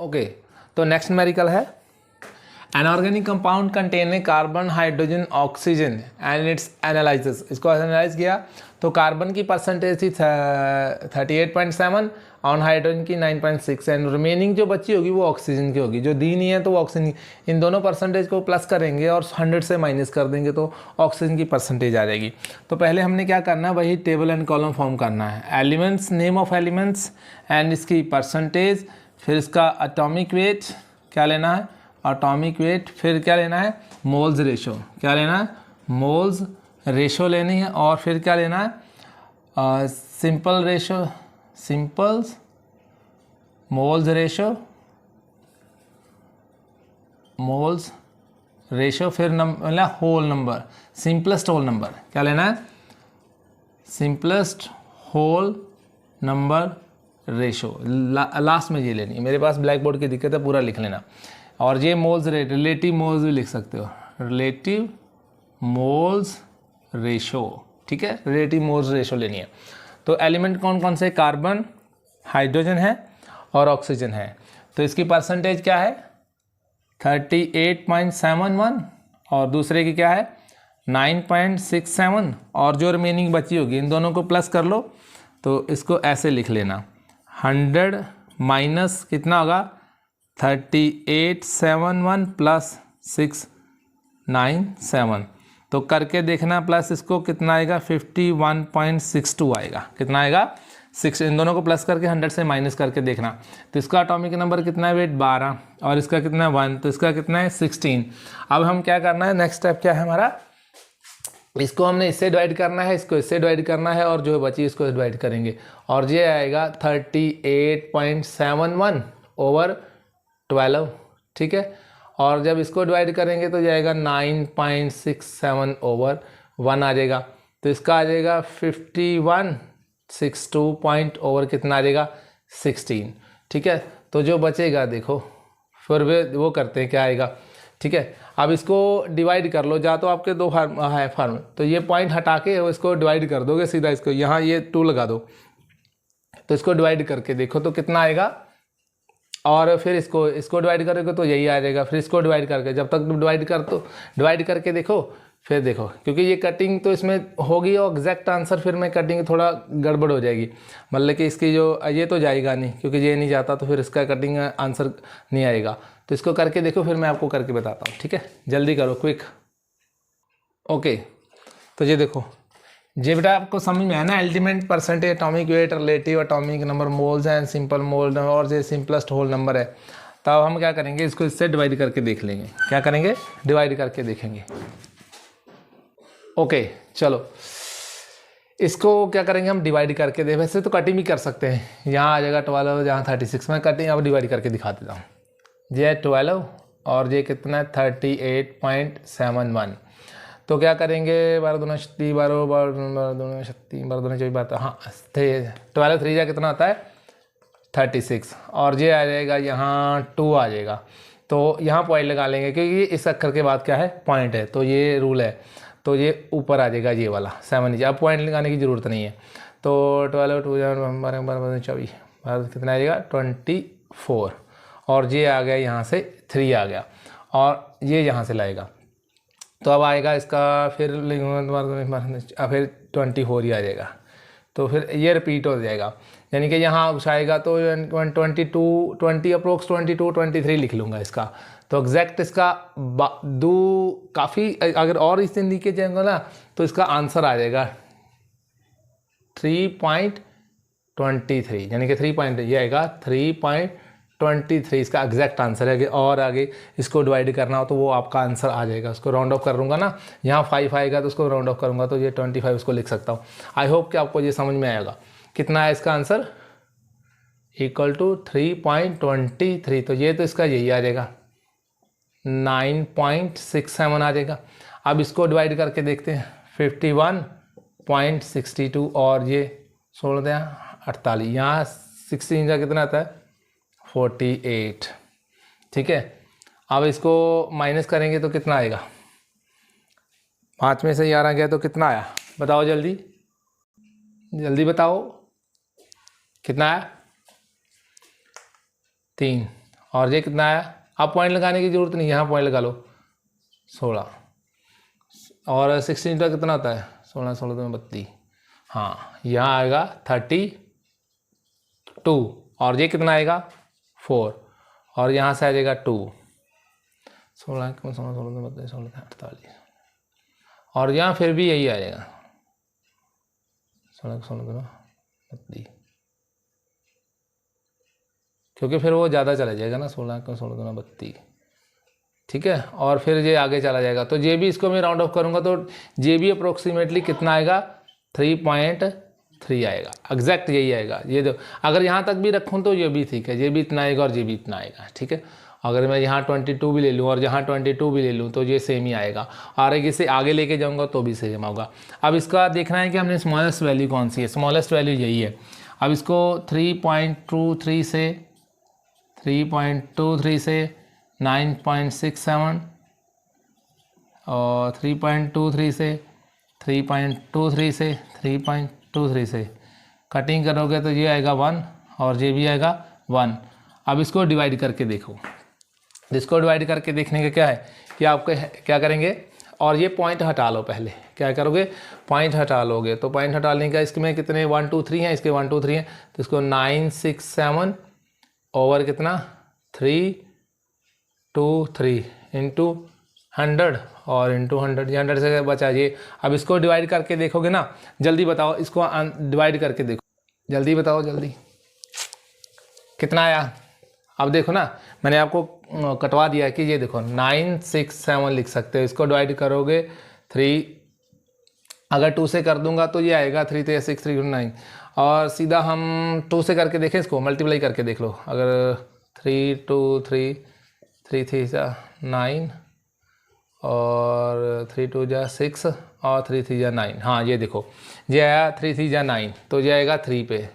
Okay, तो next numerical है an organic compound containing carbon hydrogen oxygen and it's analysis. इसको analyse किया तो कार्बन की परसेंटेज थी 38.7 और हाइड्रोजन की 9.6 एंड रिमेनिंग जो बची होगी वो ऑक्सीजन की होगी। जो दी नहीं है तो वो ऑक्सीजन, इन दोनों परसेंटेज को प्लस करेंगे और 100 से माइनस कर देंगे तो ऑक्सीजन की परसेंटेज आ जाएगी। तो पहले हमने क्या करना है, वही टेबल एंड कॉलम फॉर्म करना है। Elements, name of elements and इसकी परसेंटेज, फिर इसका एटॉमिक वेट क्या लेना है, एटॉमिक वेट, फिर क्या लेना है, मोल्स रेशो, क्या लेना है, मोल्स रेशो लेनी है, और फिर क्या लेना है, simple ratio, simples moles ratio, moles ratio, फिर number whole number, simplest whole number, क्या लेना है, simplest whole number ratio. Last में ये लेनी है। मेरे पास ब्लैक बोर्ड की दिक्कत है, पूरा लिख लेना। और ये मोल्स रेट, रिलेटिव मोल्स भी लिख सकते हो, रिलेटिव मोल्स रेशो, ठीक है, रिलेटिव मोल्स रेशो लेनी है। तो एलिमेंट कौन कौन से, कार्बन, हाइड्रोजन है और ऑक्सीजन है। तो इसकी परसेंटेज क्या है 38.71 और दूसरे की क्या है 9.67 और जो रिमेनिंग बची होगी इन दोनों को प्लस कर लो। तो इसको ऐसे लिख लेना 100 माइनस कितना होगा 3871 प्लस 697, तो करके देखना प्लस इसको कितना आएगा 51.62 आएगा। कितना आएगा 6, इन दोनों को प्लस करके 100 से माइनस करके देखना। तो इसका एटॉमिक नंबर कितना है वेट 12 और इसका कितना है 1, तो इसका कितना है 16। अब हम क्या करना है, नेक्स्ट स्टेप क्या है हमारा, इसको हमने इससे डिवाइड करना है, इसको इससे डिवाइड करना है और जो बची इसको डिवाइड करेंगे और ये आएगा 38.71 ओवर 12, ठीक है। और जब इसको डिवाइड करेंगे तो जाएगा 9.67 ओवर 1 आ जाएगा। तो इसका आ जाएगा 5162 पॉइंट ओवर कितना आ जाएगा 16, ठीक है। तो जो बचेगा देखो फिर वो करते हैं क्या आएगा, ठीक है। अब इसको डिवाइड कर लो, जा तो आपके दो फार्म, तो ये पॉइंट हटा के इसको डिवाइड कर दोगे सीधा, इसको यहाँ ये 2 लगा दो, तो इसको डिवाइड करके देखो तो कितना आएगा। और फिर इसको डिवाइड करोगे तो यही आ जाएगा। फिर इसको डिवाइड करके जब तक डिवाइड करके देखो, फिर देखो क्योंकि ये कटिंग तो इसमें होगी और एग्जैक्ट आंसर फिर मैं कटिंग थोड़ा गड़बड़ हो जाएगी, मतलब कि इसकी जो ये तो जाएगा नहीं क्योंकि ये नहीं जाता तो फिर इसका कटिंग आंसर नहीं आएगा। तो इसको करके देखो फिर मैं आपको करके बताता हूँ, ठीक है। जल्दी करो, क्विक। ओके, तो ये देखो ये बेटा आपको समझ में है ना, ultimate percentage, atomic weight, relative atomic number, moles and simple mole और ये सिंपलेस्ट होल नंबर है। तब हम क्या करेंगे, इसको इससे डिवाइड करके देख लेंगे। क्या करेंगे, डिवाइड करके देखेंगे। ओके चलो, इसको क्या करेंगे हम डिवाइड करके दे, वैसे तो कटिंग भी कर सकते हैं, यहाँ आ जाएगा 12, यहाँ 36, मैं कटिंग अब डिवाइड करके दिखा देता हूँ। ये 12 और ये कितना है 38.71। तो क्या करेंगे 12 दूना 36, 12 दूना 36, 12 दूना 24, 12, हाँ 12 3 जा कितना आता है 36 और ये आ जाएगा यहाँ 2 आ जाएगा। तो यहाँ पॉइंट लगा लेंगे क्योंकि इस अक्षर के बाद क्या है पॉइंट है, तो ये रूल है, तो ये ऊपर आ जाएगा ये वाला 7 नीचे। अब पॉइंट लगाने की ज़रूरत नहीं है। तो 12 2 12 24 कितना आ जाएगा 24 और ये आ गया यहाँ से 3 आ गया और ये यहाँ से लाएगा तो अब आएगा इसका फिर 24 ही आ जाएगा। तो फिर ये रिपीट हो जाएगा, यानी कि यहाँ आएगा तो 20 अप्रोक्स 22 23 लिख लूँगा इसका। तो एग्जैक्ट इसका काफ़ी अगर और इस दिन लिखे जाएगा ना तो इसका आंसर आ जाएगा 3.23, यानी कि 3 पॉइंट ये आएगा 3.23 इसका एग्जैक्ट आंसर है। और आगे इसको डिवाइड करना हो तो वो आपका आंसर आ जाएगा। उसको राउंड ऑफ करूँगा ना, यहाँ 5 आएगा तो उसको राउंड ऑफ करूँगा तो ये 25 उसको लिख सकता हूँ। आई होप कि आपको ये समझ में आएगा। कितना है इसका आंसर इक्वल टू 3.23, तो ये तो इसका यही आ जाएगा 9.67 आ जाएगा। अब इसको डिवाइड करके देखते हैं 51.62 और ये 16 48, यहाँ 16 का कितना आता है 48, ठीक है। अब इसको माइनस करेंगे तो कितना आएगा, 5 में से 11 गया तो कितना आया बताओ, जल्दी जल्दी बताओ कितना आया 3 और ये कितना आया, अब पॉइंट लगाने की ज़रूरत नहीं, यहाँ पॉइंट लगा लो 16, और 16 का कितना होता है 16, 16 में 32, हाँ यहाँ आएगा 32, और ये कितना आएगा 4, और यहाँ से आ जाएगा 2, 16 16 16 32 16 48, और यहाँ फिर भी यही आएगा 16 16 32, क्योंकि फिर वो ज़्यादा चला जाएगा ना, 16 16 32, ठीक है। और फिर ये आगे चला जाएगा, तो जे भी इसको मैं राउंड ऑफ करूँगा तो जे भी अप्रोक्सीमेटली कितना आएगा 3.3 आएगा, एग्जैक्ट यही आएगा। ये दो अगर यहाँ तक भी रखूँ तो ये भी ठीक है, ये भी इतना आएगा और ये भी इतना आएगा, ठीक है। अगर मैं यहाँ 22 भी ले लूँ और यहाँ 22 भी ले लूँ तो ये सेम ही आएगा, और इसे आगे लेके जाऊँगा तो भी सेम होगा। अब इसका देखना है कि हमने स्मॉलेस्ट वैल्यू कौन सी है, स्मॉलेस्ट वैल्यू यही है। अब इसको 3.23 से 3.23 से 9.67 और 3.23 से 3.23 से 3.23 से कटिंग करोगे तो ये आएगा 1 और ये भी आएगा 1। अब इसको डिवाइड करके देखो, इसको डिवाइड करके देखने का क्या है कि आपको क्या करेंगे, और ये पॉइंट हटा लो, पहले क्या करोगे पॉइंट हटा लोगे, तो पॉइंट हटाने का इसमें कितने 1 2 3 हैं, इसके 1 2 3 हैं, तो इसको 967 ओवर कितना 3 2 3 इंटू 100 और इंटू 100, ये 100 से बचा ये। अब इसको डिवाइड करके देखोगे ना, जल्दी बताओ, इसको डिवाइड करके देखो, जल्दी बताओ जल्दी कितना आया। अब देखो ना, मैंने आपको कटवा दिया है कि ये देखो 967 लिख सकते हो, इसको डिवाइड करोगे 3, अगर 2 से कर दूंगा तो ये आएगा 3 3 6 3 9, और सीधा हम 2 से करके देखें, इसको मल्टीप्लाई करके देख लो, अगर 3 2 3 3 3 जा 9 और 3 2 जा 6 और 3 3 जा 9, हाँ ये देखो ये आया 3 3 जा 9, तो ये आएगा 3 पे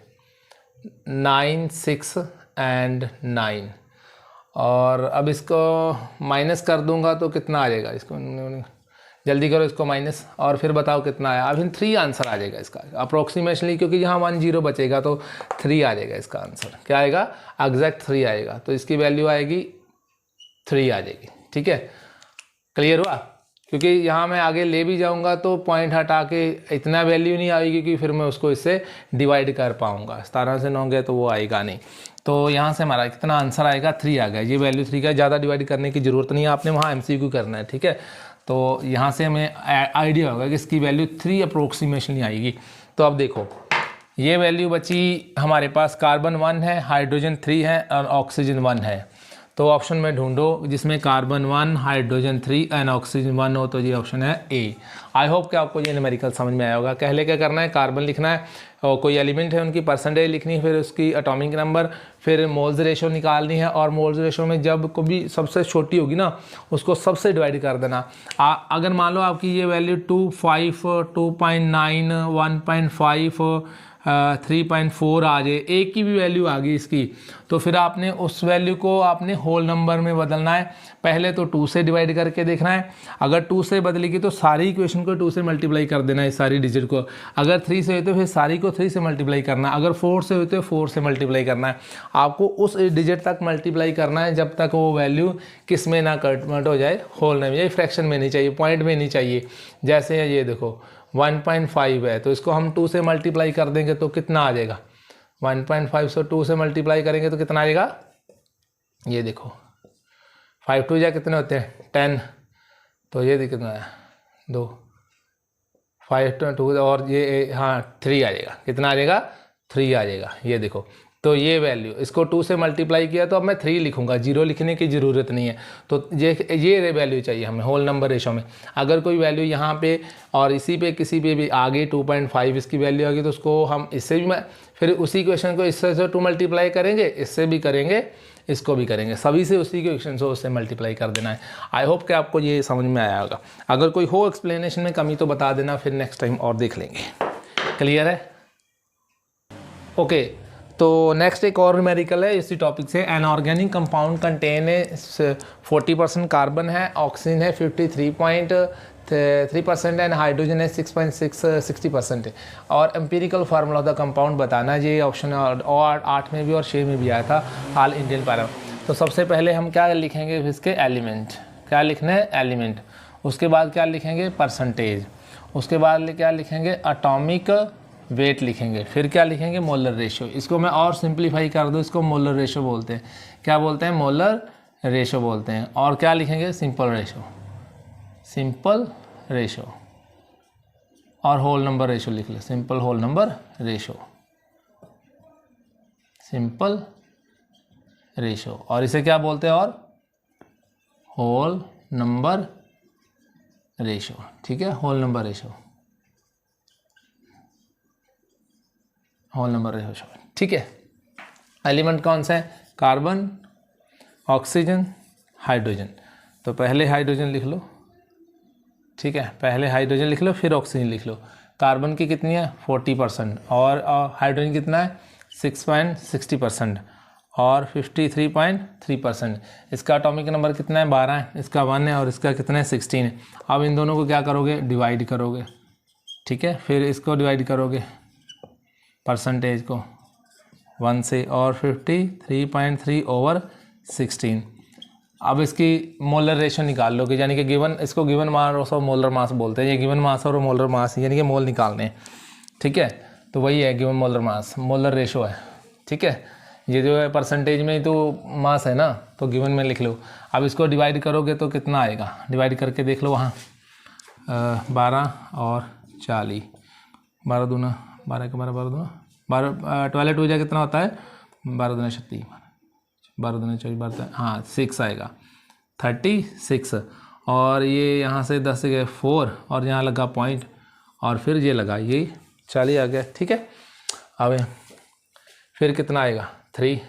9 6 एंड 9, और अब इसको माइनस कर दूंगा तो कितना आ जाएगा, इसको जल्दी करो इसको माइनस, और फिर बताओ कितना आया। अब 3 आंसर आ जाएगा इसका अप्रोक्सीमेटली, क्योंकि यहाँ 1 0 बचेगा तो 3 आ जाएगा इसका आंसर, क्या आएगा एग्जैक्ट 3 आएगा, तो इसकी वैल्यू आएगी 3 आ जाएगी, ठीक है। क्लियर हुआ, क्योंकि यहाँ मैं आगे ले भी जाऊँगा तो पॉइंट हटा के इतना वैल्यू नहीं आएगी, क्योंकि फिर मैं उसको इससे डिवाइड कर पाऊँगा, 17 से 9 गए तो वो आएगा नहीं, तो यहाँ से हमारा कितना आंसर आएगा 3 आ गया, ये वैल्यू 3 का, ज़्यादा डिवाइड करने की ज़रूरत नहीं है, आपने वहाँ MCQ करना है, ठीक है। तो यहाँ से हमें आइडिया होगा कि इसकी वैल्यू 3 अप्रोक्सीमेशनली आएगी। तो अब देखो ये वैल्यू बची हमारे पास, कार्बन 1 है, हाइड्रोजन 3 है और ऑक्सीजन 1 है, तो ऑप्शन में ढूंढो जिसमें कार्बन 1 हाइड्रोजन 3 एंड ऑक्सीजन 1 हो, तो ये ऑप्शन है ए। आई होप कि आपको ये न्यूमेरिकल समझ में आया होगा। पहले क्या करना है, कार्बन लिखना है और कोई एलिमेंट है उनकी परसेंटेज लिखनी है, फिर उसकी एटॉमिक नंबर, फिर मोल्स रेशो निकालनी है, और मोल्स रेशो में जब कभी सबसे छोटी होगी ना उसको सबसे डिवाइड कर देना। अगर मान लो आपकी ये वैल्यू 2 5 2.9 1.5 3.4 आ जाए, एक की भी वैल्यू आ गई इसकी, तो फिर आपने उस वैल्यू को आपने होल नंबर में बदलना है। पहले तो 2 से डिवाइड करके देखना है, अगर 2 से बदलेगी तो सारी इक्वेशन को 2 से मल्टीप्लाई कर देना है, सारी डिजिट को। अगर 3 से हुई तो फिर सारी को 3 से मल्टीप्लाई करना है, अगर 4 से हुई तो 4 से मल्टीप्लाई करना है। आपको उस डिजिट तक मल्टीप्लाई करना है जब तक वो वैल्यू किस में ना कन्वर्ट हो जाए, होल में, ये फ्रैक्शन में नहीं चाहिए, पॉइंट में नहीं चाहिए। जैसे ये देखो 1.5 है, तो इसको हम 2 से मल्टीप्लाई कर देंगे तो कितना आ जाएगा, 1.5 से 2 से मल्टीप्लाई करेंगे तो कितना आएगा, ये देखो 5 2 जा कितने होते हैं 10, तो ये कितना है 2 5 2 और ये हाँ 3 आ जाएगा, कितना आ जाएगा 3 आ जाएगा, ये देखो। तो ये वैल्यू इसको 2 से मल्टीप्लाई किया तो अब मैं 3 लिखूंगा, 0 लिखने की ज़रूरत नहीं है। तो ये वैल्यू चाहिए हमें होल नंबर रेशो में। अगर कोई वैल्यू यहाँ पे और इसी पे किसी पे भी आगे 2.5 इसकी वैल्यू आ गई तो उसको हम इससे भी फिर उसी क्वेश्चन को इससे 2 मल्टीप्लाई करेंगे, इससे भी करेंगे, इसको भी करेंगे, सभी से उसी क्वेश्चन से उससे मल्टीप्लाई कर देना है। आई होप कि आपको ये समझ में आया होगा। अगर कोई हो एक्सप्लेनेशन में कमी तो बता देना, फिर नेक्स्ट टाइम और देख लेंगे। क्लियर है? ओके, तो नेक्स्ट एक और न्यूमेरिकल है इसी टॉपिक से। An organic compound contain 40% carbon है, ऑक्सीजन है 53.3% एंड हाइड्रोजन है 60% है, और empirical formula of the compound बताना। ये ऑप्शन और 8 में भी और 6 में भी आया था, ऑल इंडियन पैरा। तो सबसे पहले हम क्या लिखेंगे इसके एलिमेंट, क्या लिखना है एलिमेंट, उसके बाद क्या लिखेंगे परसेंटेज, उसके बाद क्या लिखेंगे एटॉमिक वेट लिखेंगे, फिर क्या लिखेंगे मोलर रेशो। इसको मैं और सिंप्लीफाई कर दूँ, इसको मोलर रेशो बोलते हैं। क्या बोलते हैं? मोलर रेशो बोलते हैं। और क्या लिखेंगे? सिंपल रेशो, सिंपल रेशो, और होल नंबर रेशो लिख ले, simple whole number ratio, simple ratio. और इसे क्या बोलते हैं? और होल नंबर रेशो। ठीक है, whole number ratio, whole number ratio. ठीक है, एलिमेंट कौन सा है? Carbon, oxygen, hydrogen. तो पहले हाइड्रोजन लिख लो, ठीक है, पहले हाइड्रोजन लिख लो, फिर ऑक्सीजन लिख लो। कार्बन की कितनी है? 40%, और हाइड्रोजन कितना है? 6.60%, और 53.3%। इसका एटॉमिक नंबर कितना है? 12 है, इसका 1 है, और इसका कितना है? 16 है। अब इन दोनों को क्या करोगे? डिवाइड करोगे, ठीक है, फिर इसको डिवाइड करोगे परसेंटेज को 1 से, और 53.3/16। अब इसकी मोलर रेशो निकाल लोगे, यानी कि गिवन, इसको गिवन मास और मोलर मास बोलते हैं। ये गिवन मास और मोलर मास यानी कि मोल निकालने हैं, ठीक है। तो वही है given molar mass, molar ratio है, ठीक है। ये जो है परसेंटेज में तो मास है ना, तो गिवन में लिख लो। अब इसको डिवाइड करोगे तो कितना आएगा? डिवाइड करके देख लो वहाँ, 12 और 40, 12 दूना 12 के 12, 12 दूना 12, 12 हो जाए कितना होता है? 12 दूना 36, 12 दूना 24, 12, हाँ 6 आएगा, 36। और ये यहाँ से 10 से गए 4, और यहाँ लगा पॉइंट, और फिर ये लगा, ये 40 आ गया, ठीक है। अब फिर कितना आएगा? 3,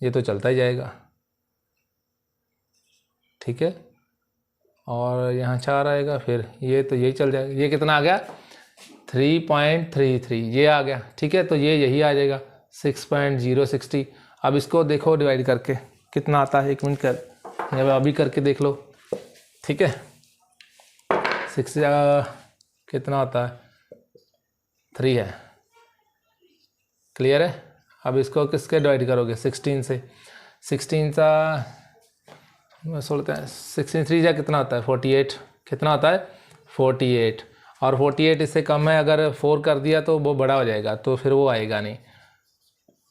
ये तो चलता ही जाएगा, ठीक है। और यहाँ 4 आएगा, फिर ये तो यही चल जाएगा। ये कितना आ गया? 3.33, ये आ गया, ठीक है। तो ये यही आ जाएगा 6.060। अब इसको देखो डिवाइड करके कितना आता है, 1 मिनट कर, अभी करके देख लो, ठीक है। 6 कितना आता है? 3 है, क्लियर है। अब इसको किसके डिवाइड करोगे? 16 से। 16 सा 16 3 जा कितना आता है? 48। कितना आता है? 48। और 48 इससे कम है, अगर 4 कर दिया तो वो बड़ा हो जाएगा, तो फिर वो आएगा नहीं,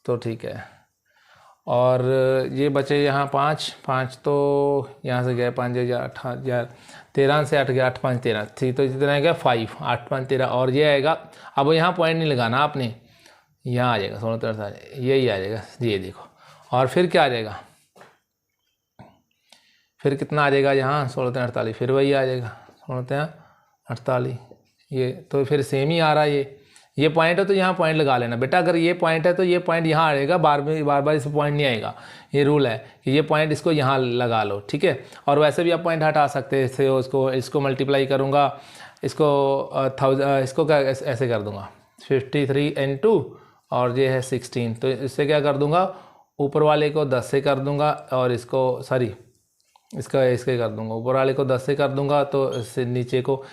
तो ठीक है। और ये बचे यहाँ 5 तो यहाँ से गया 5 या 8 13 से 8 गया, 8 5 13, ठीक। तो जितना आएगा 5, 8 5 13, और ये आएगा। अब यहाँ पॉइंट नहीं लगाना आपने, यहाँ आ जाएगा 16 13, यही आ जाएगा, ये देखो। और फिर क्या आ जाएगा? फिर कितना आ जाएगा यहाँ? 16 13 48, फिर वही आ जाएगा 16 13 48। ये तो फिर सेम ही आ रहा है। ये पॉइंट है तो यहाँ पॉइंट लगा लेना बेटा। अगर ये पॉइंट है तो ये पॉइंट यहाँ आएगा, बार बार इस पॉइंट नहीं आएगा। ये रूल है कि ये पॉइंट इसको यहाँ लगा लो, ठीक है। और वैसे भी आप पॉइंट हटा सकते हैं, इससे इसको मल्टीप्लाई करूँगा, इसको 1000, इसको क्या ऐसे कर दूँगा 53 × और ये है 16। तो इससे क्या कर दूँगा? ऊपर वाले को 10 से कर दूँगा, और इसको सॉरी इसके कर दूंगा, ऊपर वाले को 10 से कर दूंगा, तो इससे नीचे को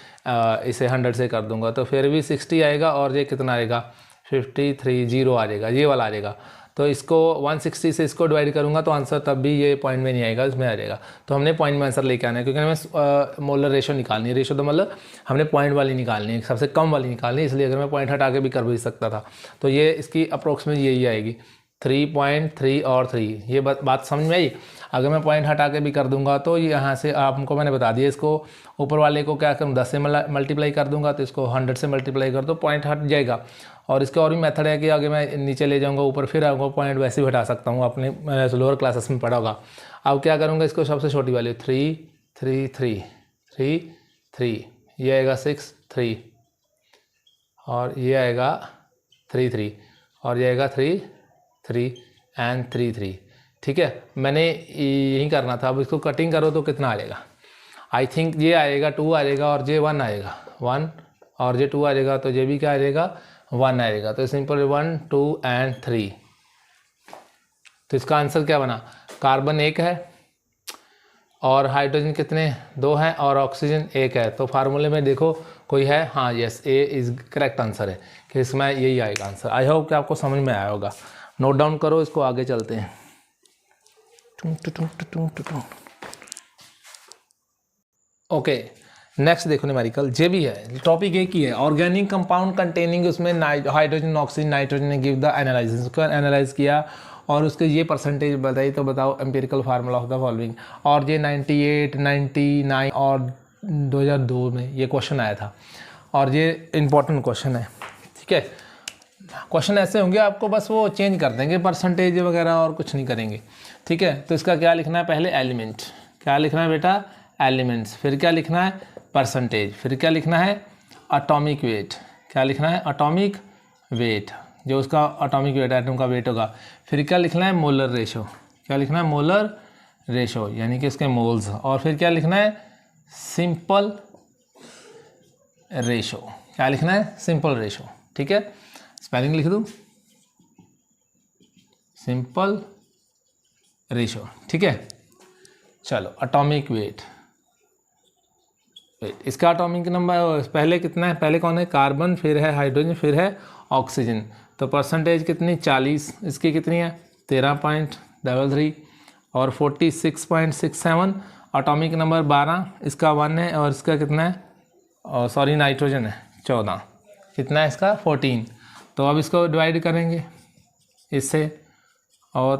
इसे 100 से कर दूंगा, तो फिर भी 60 आएगा। और ये कितना आएगा? 530 आ जाएगा, ये वाला आ जाएगा। तो इसको 160 से इसको डिवाइड करूंगा तो आंसर तब भी ये पॉइंट में नहीं आएगा, इसमें आ जाएगा। तो हमने पॉइंट में आंसर लेके आना है, क्योंकि हमें मोलर रेशो निकालनी है। रेशो तो मतलब हमने पॉइंट वाली निकालनी है, सबसे कम वाली निकालनी है। इसलिए अगर मैं पॉइंट हटा के भी कर भी सकता था, तो ये इसकी अप्रोक्सीमेट यही आएगी 3.3 और 3। ये बात समझ में आई। अगर मैं पॉइंट हटा के भी कर दूंगा तो यहाँ से आपको मैंने बता दिया, इसको ऊपर वाले को क्या करूँ 10 से मल्टीप्लाई कर दूंगा, तो इसको 100 से मल्टीप्लाई कर दो, पॉइंट हट जाएगा। और इसके और भी मेथड है कि आगे मैं नीचे ले जाऊँगा, ऊपर फिर आऊँगा, पॉइंट वैसे भी हटा सकता हूँ, अपने लोअर क्लासेस में पढ़ा होगा। अब क्या करूँगा, इसको सबसे छोटी वाली 3 3 3 3 3, ये आएगा 6 3, और ये आएगा 3 3, और ये आएगा 3 3 एंड 3 3, ठीक है। मैंने यही करना था। अब इसको कटिंग करो तो कितना आ जाएगा? आई थिंक ये आएगा 2 आ जाएगा, और ये 1 आएगा 1, और ये 2 आ जाएगा, तो ये भी क्या आ जाएगा? 1 आएगा। तो सिंपल 1 2 एंड 3। तो इसका आंसर क्या बना? कार्बन 1 है, और हाइड्रोजन कितने? 2 हैं, और ऑक्सीजन 1 है। तो फार्मूले में देखो कोई है? हाँ, yes, A is correct answer है, कि इसमें यही आएगा आंसर। आई होप कि आपको समझ में आया होगा। नोट डाउन करो, इसको आगे चलते हैं। ओके, नेक्स्ट देखो न्यूमेरिकल जे भी है, टॉपिक एक ही है, ऑर्गेनिक कंपाउंड कंटेनिंग, उसमें हाइड्रोजन ऑक्सीजन नाइट्रोजन ने गिव द एनालिसिस, उसको एनालाइज किया और उसके ये परसेंटेज बताई, तो बताओ empirical formula of the following. और ये 98, 99 और 2002 में ये क्वेश्चन आया था और ये इंपॉर्टेंट क्वेश्चन है, ठीक है। क्वेश्चन ऐसे होंगे, आपको बस वो चेंज कर देंगे परसेंटेज वगैरह और कुछ नहीं करेंगे, ठीक है। तो इसका क्या लिखना है, पहले एलिमेंट, क्या लिखना है बेटा, एलिमेंट्स, फिर क्या लिखना है, परसेंटेज, फिर क्या लिखना है, एटॉमिक वेट, क्या लिखना है, एटॉमिक वेट, जो उसका एटॉमिक वेट एटम का वेट होगा, फिर क्या लिखना है, मोलर रेशो, क्या लिखना है, मोलर रेशो यानी कि इसके मोल्स, और फिर क्या लिखना है, सिंपल रेशो, क्या लिखना है, सिंपल रेशो, ठीक है। स्पेलिंग लिख दूँ, सिंपल रेशो, ठीक है। चलो एटॉमिक वेट, इसका एटॉमिक नंबर पहले कितना है, पहले कौन है, कार्बन, फिर है हाइड्रोजन, फिर है ऑक्सीजन, तो परसेंटेज कितनी 40, इसकी कितनी है 13.33 और 46.67, एटॉमिक नंबर 12, इसका 1 है और इसका कितना है, और सॉरी नाइट्रोजन है 14, कितना है इसका 14। तो अब इसको डिवाइड करेंगे इससे और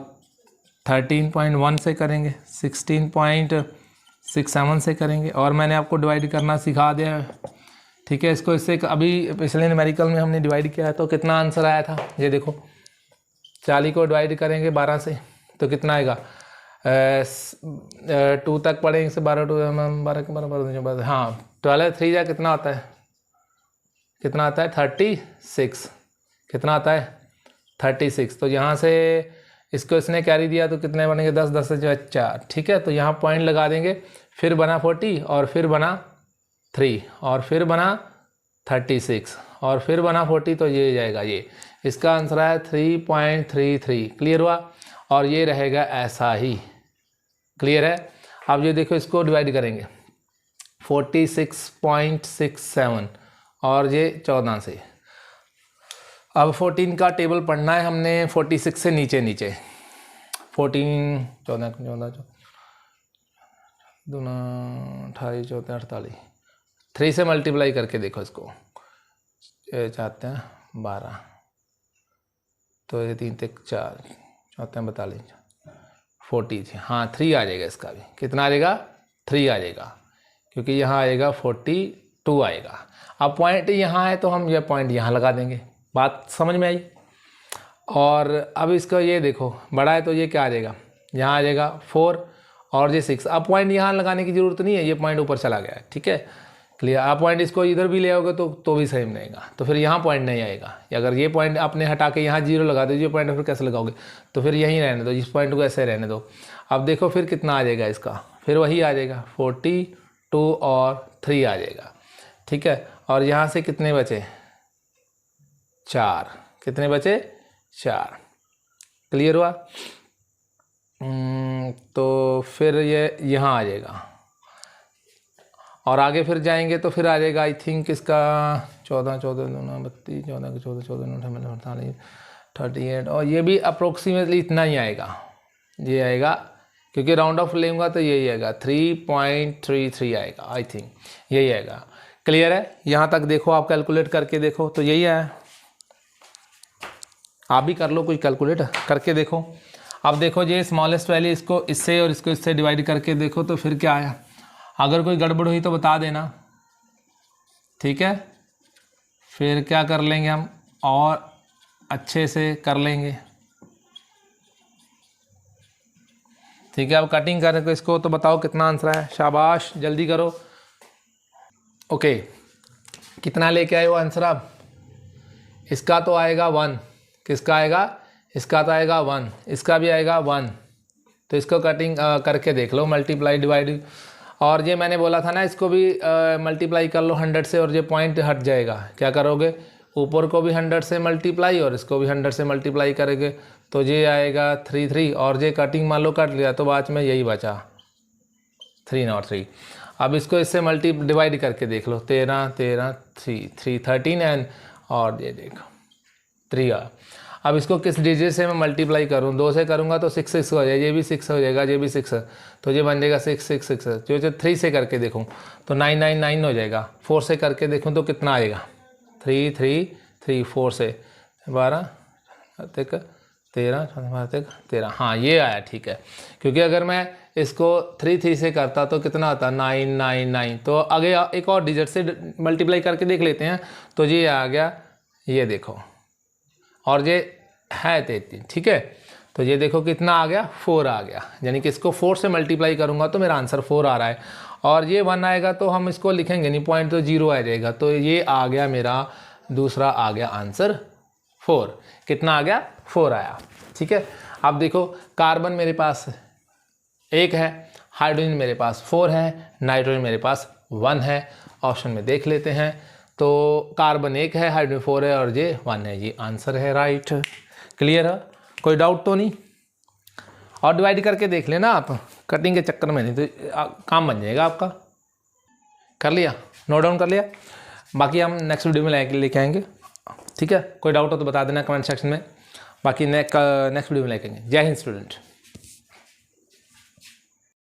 13.1 से करेंगे, 16.67 से करेंगे, और मैंने आपको डिवाइड करना सिखा दिया है, ठीक है। इसको इससे अभी पिछले न्यूमेरिकल में हमने डिवाइड किया है, तो कितना आंसर आया था, ये देखो 40 को डिवाइड करेंगे 12 से तो कितना आएगा, 2 तक पढ़ेंगे से 12 2 12 के बराबर, हाँ 12 3 जा कितना आता है, कितना आता है 36, कितना आता है 36। तो यहाँ से इसको इसने कैरी दिया तो कितने बनेंगे 10, 10 से जो है 4, ठीक है। तो यहाँ पॉइंट लगा देंगे, फिर बना 40 और फिर बना 3 और फिर बना 36 और फिर बना 40, तो ये जाएगा, ये इसका आंसर है 3.33। क्लियर हुआ, और ये रहेगा ऐसा ही, क्लियर है। अब ये देखो इसको डिवाइड करेंगे 46.67 और ये 14 से, अब 14 का टेबल पढ़ना है हमने 46 से नीचे नीचे, 14 14 14 दूना 28 14 48, 3 से मल्टीप्लाई करके देखो इसको, चाहते हैं 12, तो ये 3 तक 4 चाहते हैं 42 40, हाँ 3 आ जाएगा, इसका भी कितना आ जाएगा 3 आ जाएगा, क्योंकि यहाँ आएगा 42 आएगा। अब पॉइंट यहाँ है तो हम ये पॉइंट यहाँ लगा देंगे, बात समझ में आई। और अब इसका ये देखो बड़ा है तो ये क्या आ जाएगा, यहाँ आ जाएगा 4 और ये 6। अब पॉइंट यहाँ लगाने की ज़रूरत नहीं है, ये पॉइंट ऊपर चला गया है, ठीक है क्लियर। आप पॉइंट इसको इधर भी ले आओगे तो भी सही रहेगा, तो फिर यहाँ पॉइंट नहीं आएगा। अगर ये पॉइंट आपने हटा के यहाँ 0 लगा दो, ये पॉइंट फिर कैसे लगाओगे, तो फिर यहीं रहने दो, इस पॉइंट को ऐसे रहने दो। अब देखो फिर कितना आ जाएगा इसका, फिर वही आ जाएगा 42 और 3 आ जाएगा, ठीक है। और यहाँ से कितने बचे 4, कितने बचे 4, क्लियर हुआ। तो फिर ये यहाँ आ जाएगा और आगे फिर जाएंगे तो फिर आ जाएगा आई थिंक इसका 14 14 32 14 14 14 48 38, और ये भी अप्रोक्सीमेटली इतना ही आएगा, ये आएगा क्योंकि राउंड ऑफ लेंगे तो यही आएगा 3.33 आएगा, आई थिंक यही आएगा। क्लियर है, यहाँ तक देखो, आप कैलकुलेट करके देखो तो यही है, आप भी कर लो, कुछ कैलकुलेट करके देखो। अब देखो ये स्मॉलेस्ट वैल्यू, इसको इससे और इसको इससे डिवाइड करके देखो तो फिर क्या आया। अगर कोई गड़बड़ हुई तो बता देना, ठीक है। फिर क्या कर लेंगे हम, और अच्छे से कर लेंगे, ठीक है। अब कटिंग करके इसको तो बताओ कितना आंसर है, शाबाश जल्दी करो। ओके, कितना लेके आए हो आंसर आप, इसका तो आएगा 1, किसका आएगा, इसका तो आएगा 1, इसका भी आएगा 1, तो इसको कटिंग करके देख लो, मल्टीप्लाई डिवाइड। और ये मैंने बोला था ना, इसको भी मल्टीप्लाई कर लो 100 से और ये पॉइंट हट जाएगा। क्या करोगे, ऊपर को भी 100 से मल्टीप्लाई और इसको भी 100 से मल्टीप्लाई करेंगे तो ये आएगा 3 3, और ये कटिंग मान लो कट लिया तो बाद में यही बचा 3 और 3। अब इसको इससे मल्टी डिवाइड करके देख लो, 13 13 3 3 13 एंड और ये देखो 3 आ। अब इसको किस डिजिट से मैं मल्टीप्लाई करूँ, 2 से करूँगा तो 6 6 हो जाएगा, ये भी 6 हो जाएगा, ये भी 6, तो ये बन जाएगा 6 6 6। जो 3 से करके देखूँ तो 9 9 9 हो जाएगा। 4 से करके देखूँ तो कितना आएगा, 3 3 3, 4 से 12 13 13, हाँ ये आया, ठीक है। क्योंकि अगर मैं इसको 3 3 से करता तो कितना आता, 9 9 9। तो आगे एक और डिजिट से मल्टीप्लाई करके देख लेते हैं। तो ये आ गया, ये देखो, और ये है 13, ठीक है। तो ये देखो कितना आ गया, 4 आ गया। यानी कि इसको 4 से मल्टीप्लाई करूँगा तो मेरा आंसर 4 आ रहा है। और ये 1 आएगा तो हम इसको लिखेंगे नहीं, पॉइंट तो 0 आ जाएगा। तो ये आ गया मेरा दूसरा, आ गया आंसर 4। कितना आ गया, 4 आया, ठीक है। अब देखो कार्बन मेरे पास 1 है, हाइड्रोजन मेरे पास 4 है, नाइट्रोजन मेरे पास 1 है। ऑप्शन में देख लेते हैं। तो कार्बन 1 है, हाइड्रोजन 4 है और ये 1 है। ये आंसर है राइट। क्लियर है, कोई डाउट तो नहीं। और डिवाइड करके देख लेना आप, कटिंग के चक्कर में नहीं तो काम बन जाएगा आपका। कर लिया, नोट डाउन कर लिया। बाकी हम नेक्स्ट वीडियो में लेके आएंगे, ठीक है। कोई डाउट हो तो बता देना कमेंट सेक्शन में। बाकी नेक्स्ट वीडियो में लेके आएंगे। जय हिंद स्टूडेंट।